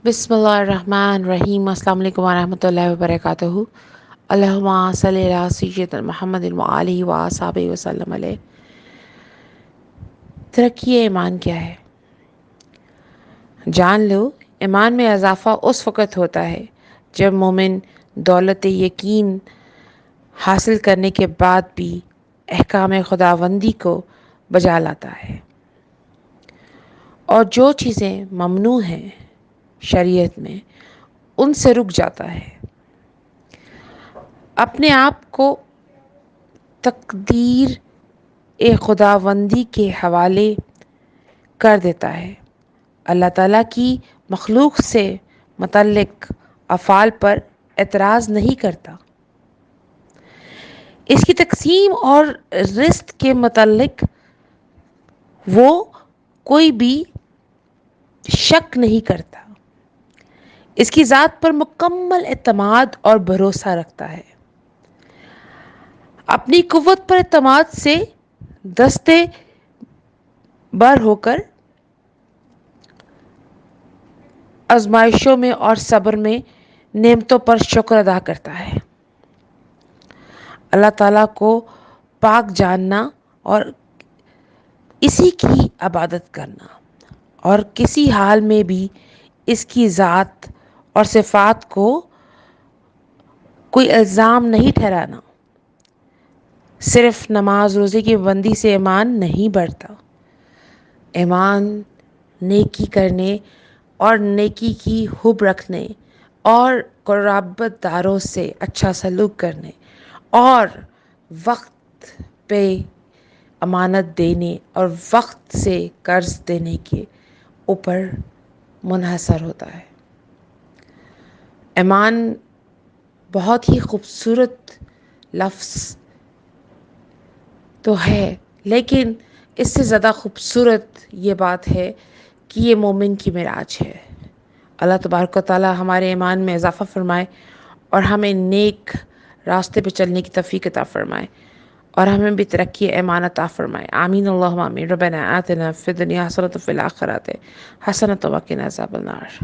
بسم اللہ الرحمن الرحیم۔ السلام علیکم ورحمۃ اللہ وبرکاتہ۔ اللہم صلی علی سیدنا محمد وآلہ وصحبہ وسلم علیہ۔ ترقی ایمان کیا ہے؟ جان لو، ایمان میں اضافہ اس وقت ہوتا ہے جب مومن دولت یقین حاصل کرنے کے بعد بھی احکام خداوندی کو بجا لاتا ہے، اور جو چیزیں ممنوع ہیں شریعت میں ان سے رک جاتا ہے، اپنے آپ کو تقدیر خداوندی کے حوالے کر دیتا ہے، اللہ تعالیٰ کی مخلوق سے متعلق افعال پر اعتراض نہیں کرتا، اس کی تقسیم اور رزق کے متعلق وہ کوئی بھی شک نہیں کرتا، اس کی ذات پر مکمل اعتماد اور بھروسہ رکھتا ہے، اپنی قوت پر اعتماد سے دستے بر ہو کر آزمائشوں میں اور صبر میں نعمتوں پر شکر ادا کرتا ہے، اللہ تعالیٰ کو پاک جاننا اور اسی کی عبادت کرنا، اور کسی حال میں بھی اس کی ذات اور صفات کو کوئی الزام نہیں ٹھہرانا، صرف نماز روزے کی پابندی سے ایمان نہیں بڑھتا، ایمان نیکی کرنے اور نیکی کی حب رکھنے اور قرابت داروں سے اچھا سلوک کرنے اور وقت پہ امانت دینے اور وقت سے قرض دینے کے اوپر منحصر ہوتا ہے۔ ایمان بہت ہی خوبصورت لفظ تو ہے، لیکن اس سے زیادہ خوبصورت یہ بات ہے کہ یہ مومن کی معراج ہے۔ اللہ تبارک و تعالی ہمارے ایمان میں اضافہ فرمائے اور ہمیں نیک راستے پہ چلنے کی توفیق عطا فرمائے، اور ہمیں بھی ترقی ایمان عطا فرمائے۔ آمین اللہم آمین۔ ربنا آتنا فی الدنیا حسنۃ وفی الآخرۃ حسنۃ وقنا عذاب النار۔